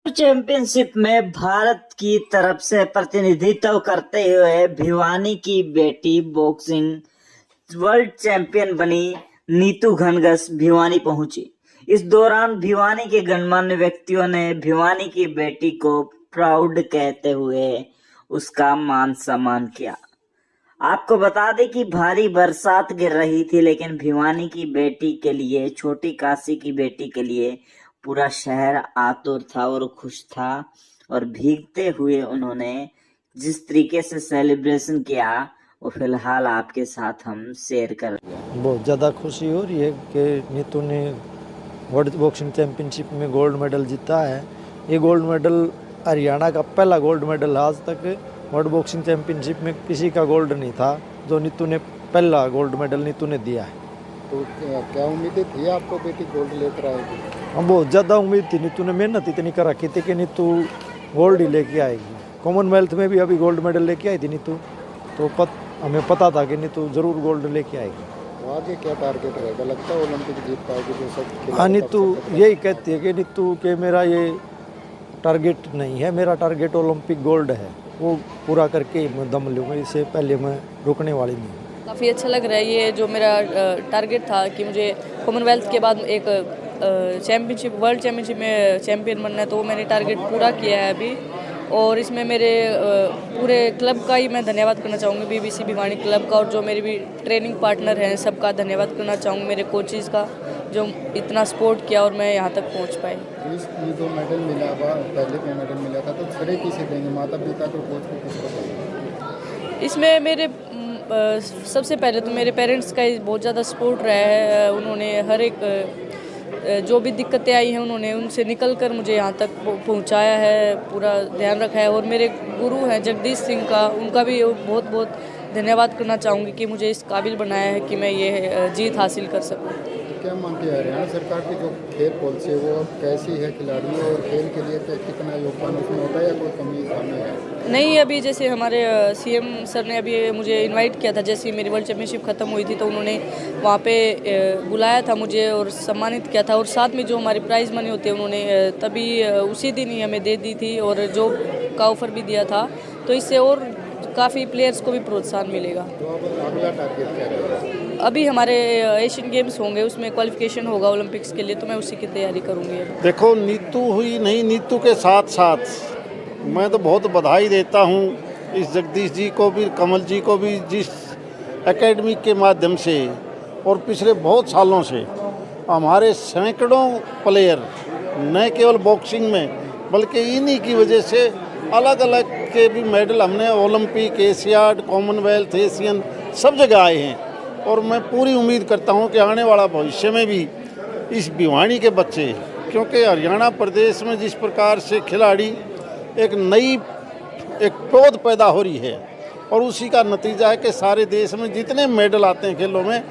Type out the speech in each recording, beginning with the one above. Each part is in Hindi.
चैंपियनशिप में भारत की तरफ से प्रतिनिधित्व करते हुए भिवानी की बेटी बॉक्सिंग वर्ल्ड चैंपियन बनी नीतू घनघस भिवानी पहुंची। इस दौरान भिवानी के गणमान्य व्यक्तियों ने भिवानी की बेटी को प्राउड कहते हुए उसका मान सम्मान किया। आपको बता दें कि भारी बरसात गिर रही थी, लेकिन भिवानी की बेटी के लिए, छोटी काशी की बेटी के लिए पूरा शहर आतुर था और खुश था। और भीगते हुए उन्होंने जिस तरीके से सेलिब्रेशन किया वो फिलहाल आपके साथ हम शेयर कर रहे हैं। बहुत ज़्यादा खुशी हो रही है कि नीतू ने वर्ल्ड बॉक्सिंग चैंपियनशिप में गोल्ड मेडल जीता है। ये गोल्ड मेडल हरियाणा का पहला गोल्ड मेडल। आज तक वर्ल्ड बॉक्सिंग चैंपियनशिप में किसी का गोल्ड नहीं था, जो नीतू ने पहला गोल्ड मेडल नीतू ने दिया है। तो क्या उम्मीदें थी आपको बेटी गोल्ड लेकर आएगी? हम बहुत ज़्यादा उम्मीद थी। नीतू ने मेहनत इतनी कर रखी थी कि नीतू गोल्ड ही लेके आएगी। कॉमनवेल्थ में भी अभी गोल्ड मेडल लेके आई थी नीतू, तो हमें पता था कि नीतू ज़रूर गोल्ड लेके आएगी। तो आगे क्या टारगेट रहेगा? लगता है ओलंपिक जीत पाएगी जो सब? हाँ, नीतू यही कहती है कि नीतू के मेरा ये टारगेट नहीं है, मेरा टारगेट ओलंपिक गोल्ड है, वो पूरा करके मैं दम लूँगा, इससे पहले मैं रुकने वाली नहीं। काफ़ी अच्छा लग रहा है। ये जो मेरा टारगेट था कि मुझे कॉमनवेल्थ के बाद एक चैम्पियनशिप, वर्ल्ड चैम्पियनशिप में चैम्पियन बनना है, तो वो मैंने टारगेट पूरा किया है अभी। और इसमें मेरे पूरे क्लब का ही मैं धन्यवाद करना चाहूँगी, बीबीसी भिवानी क्लब का, और जो मेरे भी ट्रेनिंग पार्टनर हैं सबका धन्यवाद करना चाहूँगी, मेरे कोचेज़ का जो इतना सपोर्ट किया और मैं यहाँ तक पहुँच पाई। ये जो मेडल मिला, पहले भी मेडल मिला था, तो श्रेय किसे देंगे? माता पिता को, कोच को, किसको देंगे? इसमें मेरे सबसे पहले तो मेरे पेरेंट्स का बहुत ज़्यादा सपोर्ट रहा है। उन्होंने हर एक जो भी दिक्कतें आई हैं उन्होंने उनसे निकल कर मुझे यहाँ तक पहुँचाया है, पूरा ध्यान रखा है। और मेरे गुरु हैं जगदीश सिंह का, उनका भी बहुत बहुत धन्यवाद करना चाहूँगी कि मुझे इस काबिल बनाया है कि मैं ये जीत हासिल कर सकूँ। क्या मानती है हरियाणा सरकार की जो खेल पॉलिसी है वो कैसी है? खिलाड़ियों और खेल के लिए कितना योगदान उसमें होता है या कोई कमी है? नहीं, अभी जैसे हमारे सीएम सर ने अभी मुझे इनवाइट किया था, जैसे मेरी वर्ल्ड चैम्पियनशिप ख़त्म हुई थी तो उन्होंने वहाँ पे बुलाया था मुझे और सम्मानित किया था। और साथ में जो हमारी प्राइज़ मनी होती है उन्होंने तभी उसी दिन ही हमें दे दी थी और जॉब का ऑफ़र भी दिया था, तो इससे और काफ़ी प्लेयर्स को भी प्रोत्साहन मिलेगा। तो अब अगला टारगेट क्या रहेगा? अभी हमारे एशियन गेम्स होंगे, उसमें क्वालिफिकेशन होगा ओलंपिक्स के लिए, तो मैं उसी की तैयारी करूँगी। देखो, नीतू हुई नहीं, नीतू के साथ साथ मैं तो बहुत बधाई देता हूँ इस जगदीश जी को भी, कमल जी को भी, जिस एकेडमी के माध्यम से और पिछले बहुत सालों से हमारे सैकड़ों प्लेयर न केवल बॉक्सिंग में बल्कि इन्हीं की वजह से अलग अलग के भी मेडल हमने ओलंपिक, एशियाड, कॉमनवेल्थ, एशियन सब जगह आए हैं। और मैं पूरी उम्मीद करता हूं कि आने वाला भविष्य में भी इस भिवानी के बच्चे, क्योंकि हरियाणा प्रदेश में जिस प्रकार से खिलाड़ी एक नई पौध पैदा हो रही है और उसी का नतीजा है कि सारे देश में जितने मेडल आते हैं खेलों में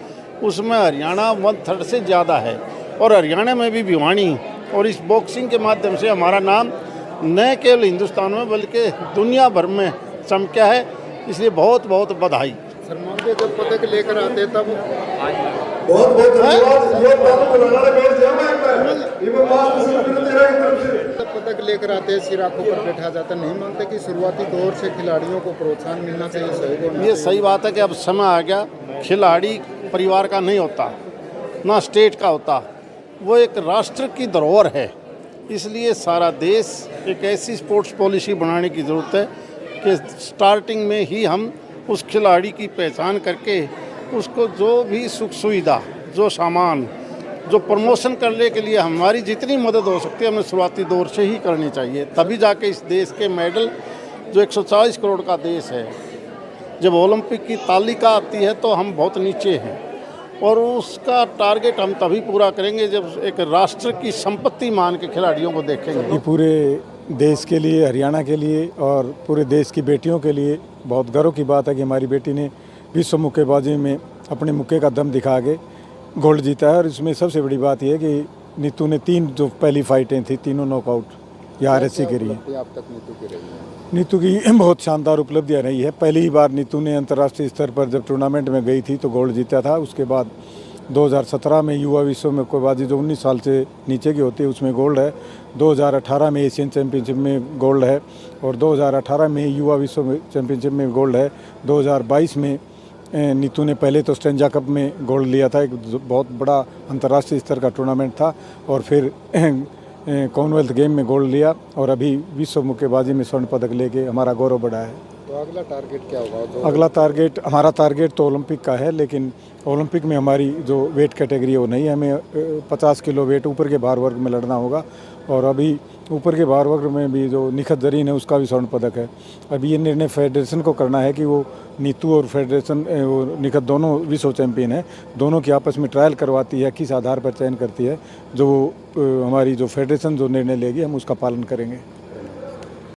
उसमें हरियाणा 1/3 से ज़्यादा है। और हरियाणा में भी भिवानी और इस बॉक्सिंग के माध्यम से हमारा नाम न केवल हिंदुस्तान में बल्कि दुनिया भर में चमका है, इसलिए बहुत बहुत बधाई। सलमान के जब पदक लेकर आते तब पदक लेकर आते सिर आंखों पर बैठा जाता, नहीं मानते कि शुरुआती दौर से खिलाड़ियों को प्रोत्साहन मिलना चाहिए, सहयोग? ये सही बात है कि अब समय आ गया, खिलाड़ी परिवार का नहीं होता, ना स्टेट का होता, वो एक राष्ट्र की धरोहर है। इसलिए सारा देश एक ऐसी स्पोर्ट्स पॉलिसी बनाने की ज़रूरत है कि स्टार्टिंग में ही हम उस खिलाड़ी की पहचान करके उसको जो भी सुख सुविधा, जो सामान, जो प्रमोशन करने के लिए हमारी जितनी मदद हो सकती है हमें शुरुआती दौर से ही करनी चाहिए। तभी जाके इस देश के मेडल, जो 140 करोड़ का देश है, जब ओलंपिक की तालिका आती है तो हम बहुत नीचे हैं। और उसका टारगेट हम तभी पूरा करेंगे जब एक राष्ट्र की संपत्ति मान के खिलाड़ियों को देखेंगे। ये पूरे देश के लिए, हरियाणा के लिए और पूरे देश की बेटियों के लिए बहुत गर्व की बात है कि हमारी बेटी ने विश्व मुक्केबाजी में अपने मुक्के का दम दिखा के गोल्ड जीता है। और इसमें सबसे बड़ी बात यह है कि नीतू ने 3 जो पहली फाइटें थी तीनों नॉकआउट या RSC के लिए। आप तक नीतू की रही है? नीतू की बहुत शानदार उपलब्धियाँ रही है। पहली बार नीतू ने अंतर्राष्ट्रीय स्तर पर जब टूर्नामेंट में गई थी तो गोल्ड जीता था। उसके बाद 2017 में युवा विश्व में मुक्केबाजी जो 19 साल से नीचे की होती है उसमें गोल्ड है। 2018 में एशियन चैम्पियनशिप में गोल्ड है और 2018 में युवा विश्व चैम्पियनशिप में गोल्ड है। 2022 में नीतू ने पहले तो स्टेंजा कप में गोल्ड लिया था, एक बहुत बड़ा अंतर्राष्ट्रीय स्तर का टूर्नामेंट था, और फिर कॉमनवेल्थ गेम में गोल्ड लिया और अभी विश्व मुक्केबाजी में स्वर्ण पदक लेके हमारा गौरव बढ़ा है। तो अगला टारगेट क्या होगा? अगला टारगेट, हमारा टारगेट तो ओलंपिक का है, लेकिन ओलंपिक में हमारी जो वेट कैटेगरी है वो नहीं है। हमें 50 किलो वेट ऊपर के भार वर्ग में लड़ना होगा और अभी ऊपर के भार वर्ग में भी जो निखत जरीन है उसका भी स्वर्ण पदक है। अभी ये निर्णय फेडरेशन को करना है कि वो नीतू और फेडरेशन वो निखत दोनों विश्व चैंपियन है, दोनों की आपस में ट्रायल करवाती है, किस आधार पर चयन करती है, जो हमारी जो फेडरेशन जो निर्णय लेगी हम उसका पालन करेंगे।